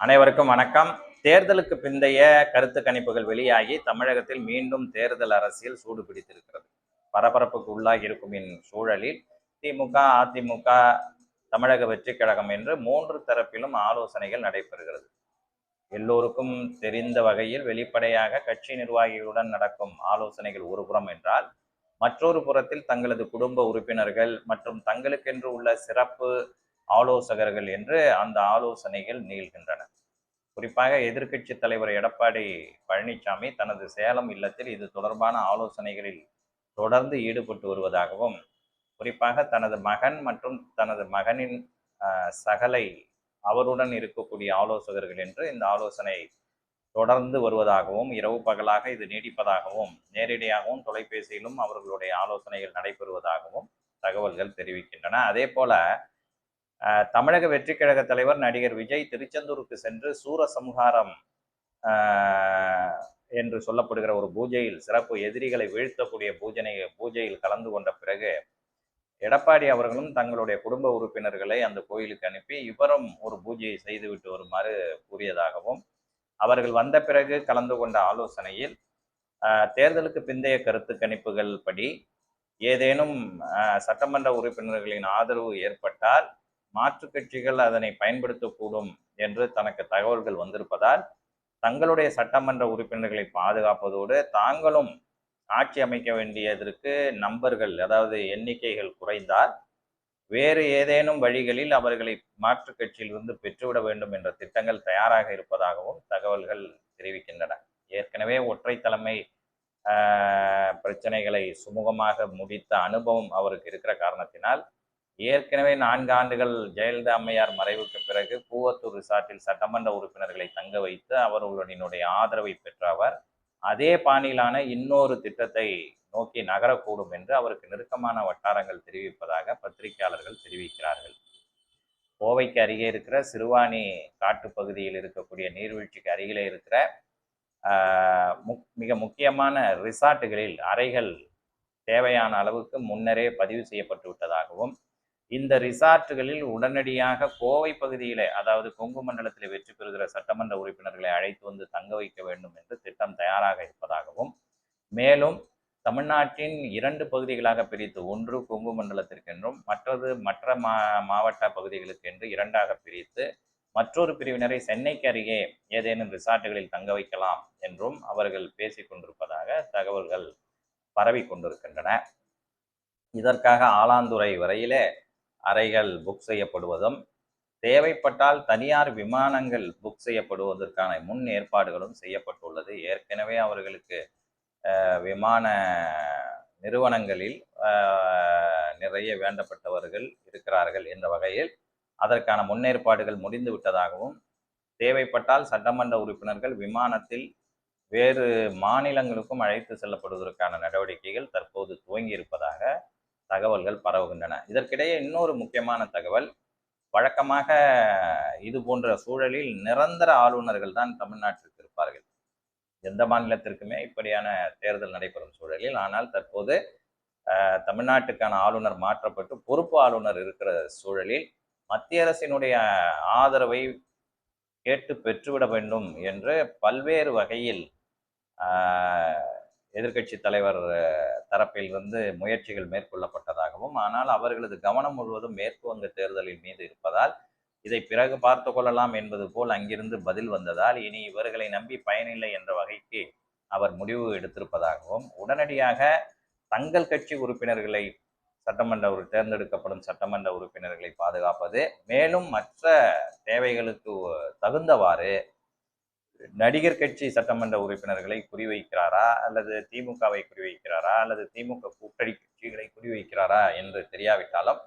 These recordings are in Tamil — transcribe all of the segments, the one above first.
அனைவருக்கும் வணக்கம். தேர்தலுக்கு பிந்தைய கருத்து கணிப்புகள் வெளியாகி தமிழகத்தில் மீண்டும் தேர்தல் அரசியல் சூடு பிடித்திருக்கிறது. பரபரப்புக்கு உள்ளாகி இருக்கும் சூழலில் திமுக, அதிமுக, தமிழக வெற்றி கழகம் என்று 3 தரப்பிலும் ஆலோசனைகள் நடைபெறுகிறது. எல்லோருக்கும் தெரிந்த வகையில் வெளிப்படையாக கட்சி நிர்வாகிகளுடன் நடக்கும் ஆலோசனைகள் ஒருபுறம் என்றால், மற்றொரு புறத்தில் தங்களது குடும்ப உறுப்பினர்கள் மற்றும் தங்களுக்கென்று உள்ள சிறப்பு ஆலோசகர்கள் என்று அந்த ஆலோசனைகள் நீள்கின்றன. குறிப்பாக எதிர்க்கட்சி தலைவர் எடப்பாடி பழனிசாமி தனது சேலம் இல்லத்தில் இது தொடர்பான ஆலோசனைகளில் தொடர்ந்து ஈடுபட்டு வருவதாகவும், குறிப்பாக தனது மகன் மற்றும் தனது மகனின் சகலை அவருடன் இருக்கக்கூடிய ஆலோசகர்கள் என்று இந்த ஆலோசனை தொடர்ந்து வருவதாகவும், இரவு பகலாக இது நீடிப்பதாகவும், நேரடியாகவும் தொலைபேசியிலும் அவர்களுடைய ஆலோசனைகள் நடைபெறுவதாகவும் தகவல்கள் தெரிவிக்கின்றன. அதே போல தமிழக வெற்றி கழக தலைவர் நடிகர் விஜய் திருச்செந்தூருக்கு சென்று சூரசம்ஹாரம் என்று சொல்லப்படுகிற ஒரு பூஜையில், சிறப்பு எதிரிகளை வீழ்த்தக்கூடிய பூஜையில் கலந்து கொண்ட பிறகு எடப்பாடி அவர்களும் தங்களுடைய குடும்ப உறுப்பினர்களை அந்த கோயிலுக்கு அனுப்பி இவரும் ஒரு பூஜையை செய்துவிட்டு வருமாறு கூறியதாகவும், அவர்கள் வந்த பிறகு கலந்து கொண்ட ஆலோசனையில் தேர்தலுக்கு பிந்தைய கருத்து கணிப்புகள் படி ஏதேனும் சட்டமன்ற உறுப்பினர்களின் ஆதரவு ஏற்பட்டால் மாற்று கட்சிகள் அதனை பயன்படுத்தக்கூடும் என்று தனக்கு தகவல்கள் வந்திருப்பதால், தங்களுடைய சட்டமன்ற உறுப்பினர்களை பாதுகாப்பதோடு தாங்களும் ஆட்சி அமைக்க வேண்டியதற்கு நம்பர்கள், அதாவது எண்ணிக்கைகள் குறைந்தால் வேறு ஏதேனும் வழிகளில் அவர்களை மாற்று கட்சியிலிருந்து பெற்றுவிட வேண்டும் என்ற திட்டங்கள் தயாராக இருப்பதாகவும் தகவல்கள் தெரிவிக்கின்றன. ஏற்கனவே ஒற்றை தலைமை பிரச்சனைகளை சுமூகமாக முடித்த அனுபவம் அவருக்கு இருக்கிற காரணத்தினால், ஏற்கனவே 4 ஆண்டுகள் ஜெயலலிதா அம்மையார் மறைவுக்கு பிறகு பூவத்தூர் ரிசார்ட்டில் சட்டமன்ற உறுப்பினர்களை தங்க வைத்து அவர்களுடைய ஆதரவை பெற்ற அவர் அதே பாணியிலான இன்னொரு திட்டத்தை நோக்கி நகரக்கூடும் என்று அவருக்கு நெருக்கமான வட்டாரங்கள் தெரிவிப்பதாக பத்திரிகையாளர்கள் தெரிவிக்கிறார்கள். கோவைக்கு அருகே இருக்கிற சிறுவாணி காட்டு பகுதியில் இருக்கக்கூடிய நீர்வீழ்ச்சிக்கு அருகிலே இருக்கிற மிக முக்கியமான ரிசார்ட்டுகளில் அறைகள் தேவையான அளவுக்கு முன்னரே பதிவு செய்யப்பட்டு விட்டதாகவும், இந்த ரிசார்ட்டுகளில் உடனடியாக கோவை பகுதியிலே, அதாவது கொங்கு மண்டலத்தில் வெற்றி பெறுகிற சட்டமன்ற உறுப்பினர்களை அழைத்து வந்து தங்க வைக்க வேண்டும் என்று திட்டம் தயாராக இருப்பதாகவும், மேலும் தமிழ்நாட்டின் 2 பகுதிகளாக பிரித்து, ஒன்று கொங்கு மண்டலத்திற்கென்றும் மற்றது மற்ற மாவட்ட பகுதிகளுக்கு என்று 2ஆக பிரித்து மற்றொரு பிரிவினரை சென்னைக்கு அருகே ஏதேனும் ரிசார்ட்டுகளில் தங்க வைக்கலாம் என்றும் அவர்கள் பேசிக் கொண்டிருப்பதாக தகவல்கள் பரவி கொண்டிருக்கின்றன. இதற்காக ஆலாந்துறை வரையிலே அறைகள் புக் செய்யப்படுவதும், தேவைப்பட்டால் தனியார் விமானங்கள் புக் செய்யப்படுவதற்கான முன் ஏற்பாடுகளும் செய்யப்பட்டுள்ளது. ஏற்கனவே அவர்களுக்கு விமான நிறுவனங்களில் நிறைய வேண்டப்பட்டவர்கள் இருக்கிறார்கள் என்ற வகையில் அதற்கான முன்னேற்பாடுகள் முடிந்து விட்டதாகவும், தேவைப்பட்டால் சட்டமன்ற உறுப்பினர்கள் விமானத்தில் வேறு மாநிலங்களுக்கும் அழைத்து செல்லப்படுவதற்கான நடவடிக்கைகள் தற்போது துவங்கி இருப்பதாக தகவல்கள் பரவுகின்றன. இதற்கிடையே இன்னொரு முக்கியமான தகவல், வழக்கமாக இது போன்ற சூழலில் நிரந்தர ஆளுநர்கள் தான் தமிழ்நாட்டிற்கு இருப்பார்கள். எந்த மாநிலத்திற்குமே இப்படியான தேர்தல் நடைபெறும் சூழலில். ஆனால் தற்போது தமிழ்நாட்டுக்கான ஆளுநர் மாற்றப்பட்டு பொறுப்பு ஆளுநர் இருக்கிற சூழலில் மத்திய அரசினுடைய ஆதரவை கேட்டு பெற்றுவிட வேண்டும் என்று பல்வேறு வகையில் எதிர்க்கட்சி தலைவர் தரப்பிலிருந்து முயற்சிகள் மேற்கொள்ளப்பட்டதாகவும், ஆனால் அவர்களது கவனம் முழுவதும் மேற்கு வங்க தேர்தலின் மீது இருப்பதால் இதை பிறகு பார்த்து கொள்ளலாம் என்பது போல் அங்கிருந்து பதில் வந்ததால், இனி இவர்களை நம்பி பயனில்லை என்ற வகைக்கு அவர் முடிவு எடுத்திருப்பதாகவும், உடனடியாக தங்கள் கட்சி உறுப்பினர்களை தேர்ந்தெடுக்கப்படும் சட்டமன்ற உறுப்பினர்களை பாதுகாப்பது, மேலும் மற்ற தேவைகளுக்கு தகுந்தவாறு நடிகர் கட்சி சட்டமன்ற உறுப்பினர்களை குறிவைக்கிறாரா, அல்லது திமுகவை குறிவைக்கிறாரா, அல்லது திமுக கூட்டணி கட்சிகளை குறிவைக்கிறாரா என்று தெரியாவிட்டாலும்,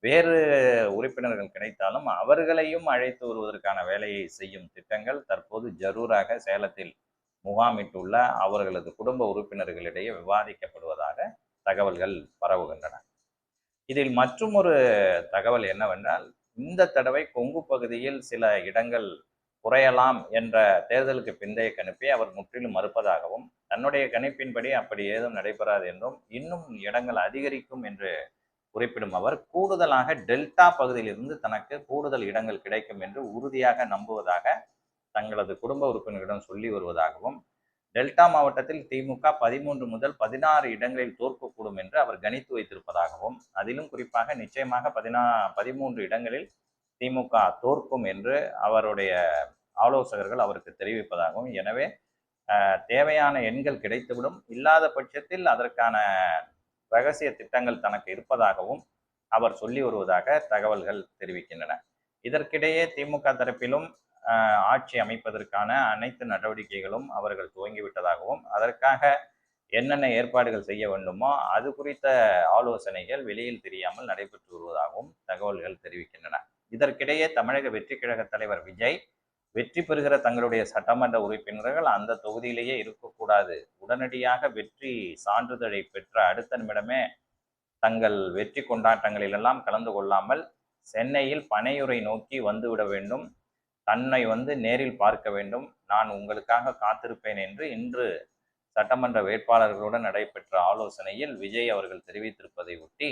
வேறு உறுப்பினர்கள் கிடைத்தாலும் அவர்களையும் அழைத்து வருவதற்கான வேலையை செய்யும் திட்டங்கள் தற்போது ஜரூராக சேலத்தில் முகாமிட்டுள்ள அவர்களது குடும்ப உறுப்பினர்களிடையே விவாதிக்கப்படுவதாக தகவல்கள் பரவுகின்றன. இதில் மற்றும் ஒரு தகவல் என்னவென்றால், இந்த தடவை கொங்கு பகுதியில் சில இடங்கள் குறையலாம் என்ற தேர்தலுக்கு பிந்தைய கணிப்பை அவர் முற்றிலும் மறுப்பதாகவும், தன்னுடைய கணிப்பின்படி அப்படி ஏதும் நடைபெறாது என்றும், இன்னும் இடங்கள் அதிகரிக்கும் என்று குறிப்பிடும் அவர் கூடுதலாக டெல்டா பகுதியிலிருந்து தனக்கு கூடுதல் இடங்கள் கிடைக்கும் என்று உறுதியாக நம்புவதாக தங்களது குடும்ப உறுப்பினர்களிடம் சொல்லி வருவதாகவும், டெல்டா மாவட்டத்தில் திமுக 13 முதல் 16 இடங்களில் தோற்கக்கூடும் என்று அவர் கணித்து வைத்திருப்பதாகவும், அதிலும் குறிப்பாக நிச்சயமாக 13 இடங்களில் திமுக தோற்கும் என்று அவருடைய ஆலோசகர்கள் அவருக்கு தெரிவிப்பதாகவும், எனவே தேவையான எண்கள் கிடைத்துவிடும், இல்லாத பட்சத்தில் அதற்கான ரகசிய திட்டங்கள் தனக்கு இருப்பதாகவும் அவர் சொல்லி வருவதாக தகவல்கள் தெரிவிக்கின்றன. இதற்கிடையே திமுக தரப்பிலும் ஆட்சி அமைப்பதற்கான அனைத்து நடவடிக்கைகளும் அவர்கள் துவங்கிவிட்டதாகவும், அதற்காக என்னென்ன ஏற்பாடுகள் செய்ய வேண்டுமோ அது குறித்த ஆலோசனைகள் வெளியில் தெரியாமல் நடைபெற்று வருவதாகவும் தகவல்கள் தெரிவிக்கின்றன. இதற்கிடையே தமிழக வெற்றி கழக தலைவர் விஜய் வெற்றி பெறுகிற தங்களுடைய சட்டமன்ற உறுப்பினர்கள் அந்த தொகுதியிலேயே இருக்கக்கூடாது, உடனடியாக வெற்றி சான்றிதழை பெற்ற அடுத்த நிமிடமே தங்கள் வெற்றி கொண்டாட்டங்களிலெல்லாம் கலந்து கொள்ளாமல் சென்னையில் பனையூரை நோக்கி வந்துவிட வேண்டும், தன்னை நேரில் பார்க்க வேண்டும், நான் உங்களுக்காக காத்திருப்பேன் என்று இன்று சட்டமன்ற வேட்பாளர்களுடன் நடைபெற்ற ஆலோசனையில் விஜய் அவர்கள் தெரிவித்திருப்பதை ஒட்டி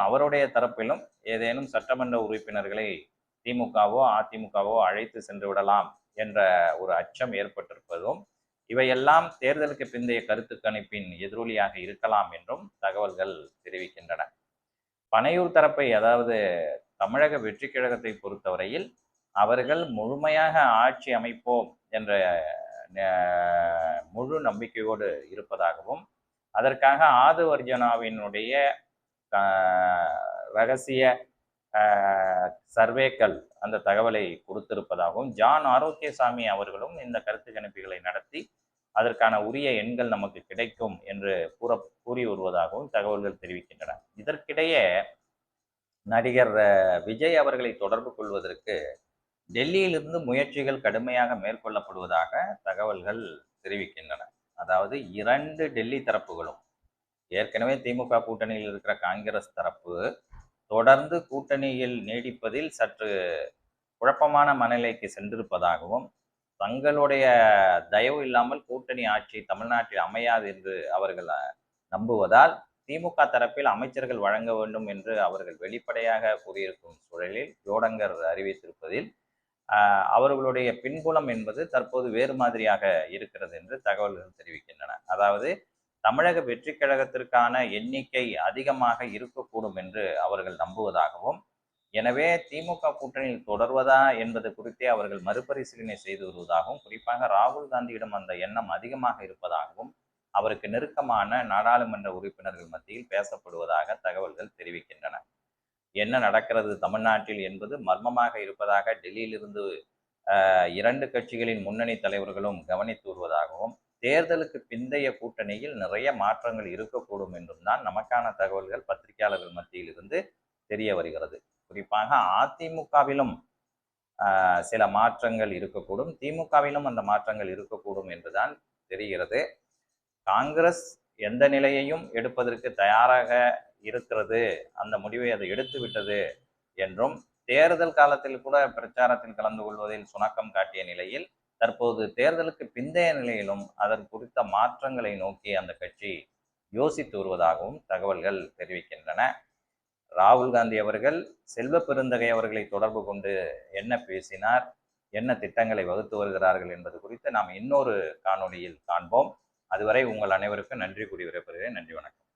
அவருடைய தரப்பிலும் ஏதேனும் சட்டமன்ற உறுப்பினர்களை திமுகவோ அதிமுகவோ அழைத்து சென்று விடலாம் என்ற ஒரு அச்சம் ஏற்பட்டிருப்பதும் இவையெல்லாம் தேர்தலுக்கு பிந்தைய கருத்து கணிப்பின் எதிரொலியாக இருக்கலாம் என்றும் தகவல்கள் தெரிவிக்கின்றன. பனையூர் தரப்பை, அதாவது தமிழக வெற்றி கழகத்தை பொறுத்தவரையில் அவர்கள் முழுமையாக ஆட்சி அமைப்போம் என்ற முழு நம்பிக்கையோடு இருப்பதாகவும், அதற்காக ஆதவ் அர்ஜுனாவினுடைய ரகசிய சர்வேக்கள் அந்த தகவலை கொடுத்திருப்பதாகவும், ஜான் ஆரோக்கியசாமி அவர்களும் இந்த கருத்து கணிப்புகளை நடத்தி அதற்கான உரிய எண்கள் நமக்கு கிடைக்கும் என்று கூறி வருவதாகவும் தகவல்கள் தெரிவிக்கின்றன. இதற்கிடையே நடிகர் விஜய் அவர்களை தொடர்பு கொள்வதற்கு டெல்லியிலிருந்து முயற்சிகள் கடுமையாக மேற்கொள்ளப்படுவதாக தகவல்கள் தெரிவிக்கின்றன. அதாவது 2 டெல்லி தரப்புகளும், ஏற்கனவே திமுக கூட்டணியில் இருக்கிற காங்கிரஸ் தரப்பு தொடர்ந்து கூட்டணியில் நீடிப்பதில் சற்று குழப்பமான மனநிலைக்கு சென்றிருப்பதாகவும், தங்களுடைய தயவு இல்லாமல் கூட்டணி ஆட்சி தமிழ்நாட்டில் அமையாது என்று அவர்கள் நம்புவதால் திமுக தரப்பில் அமைச்சர்கள் வழங்க வேண்டும் என்று அவர்கள் வெளிப்படையாக கூறியிருக்கும் சூழலில் ஜோடங்கர் அறிவித்திருப்பதில் அவர்களுடைய பின்புலம் என்பது தற்போது வேறு மாதிரியாக இருக்கிறது என்று தகவல்கள் தெரிவிக்கின்றன. அதாவது தமிழக வெற்றி கழகத்திற்கான எண்ணிக்கை அதிகமாக இருக்கக்கூடும் என்று அவர்கள் நம்புவதாகவும், எனவே திமுக கூட்டணியில் தொடர்வதா என்பது குறித்தே அவர்கள் மறுபரிசீலனை செய்து வருவதாகவும், குறிப்பாக ராகுல் காந்தியிடம் அந்த எண்ணம் அதிகமாக இருப்பதாகவும் அவருக்கு நெருக்கமான நாடாளுமன்ற உறுப்பினர்கள் மத்தியில் பேசப்படுவதாக தகவல்கள் தெரிவிக்கின்றன. என்ன நடக்கிறது தமிழ்நாட்டில் என்பது மர்மமாக இருப்பதாக டெல்லியிலிருந்து 2 கட்சிகளின் முன்னணி தலைவர்களும் கவனித்து வருவதாகவும், தேர்தலுக்கு பிந்தைய கூட்டணியில் நிறைய மாற்றங்கள் இருக்கக்கூடும் என்றும் தான் நமக்கான தகவல்கள் பத்திரிகையாளர்கள் மத்தியில் இருந்து தெரிய வருகிறது. குறிப்பாக அதிமுகவிலும் சில மாற்றங்கள் இருக்கக்கூடும், திமுகவிலும் அந்த மாற்றங்கள் இருக்கக்கூடும் என்றுதான் தெரிகிறது. காங்கிரஸ் எந்த நிலையையும் எடுப்பதற்கு தயாராக இருக்கிறது, அந்த முடிவை அது எடுத்து விட்டது என்றும், தேர்தல் காலத்தில் கூட பிரச்சாரத்தில் கலந்து கொள்வதில் சுணக்கம் காட்டிய நிலையில் தற்போது தேர்தலுக்கு பிந்தைய நிலையிலும் அதன் குறித்த மாற்றங்களை நோக்கி அந்த கட்சி யோசித்து வருவதாகவும் தகவல்கள் தெரிவிக்கின்றன. ராகுல் காந்தி அவர்கள் செல்வ பெருந்தகை அவர்களை தொடர்பு கொண்டு என்ன பேசினார், என்ன திட்டங்களை வகுத்து வருகிறார்கள் என்பது குறித்து நாம் இன்னொரு காணொளியில் காண்போம். அதுவரை உங்கள் அனைவருக்கும் நன்றி கூறி விடைபெறுகிறேன். நன்றி, வணக்கம்.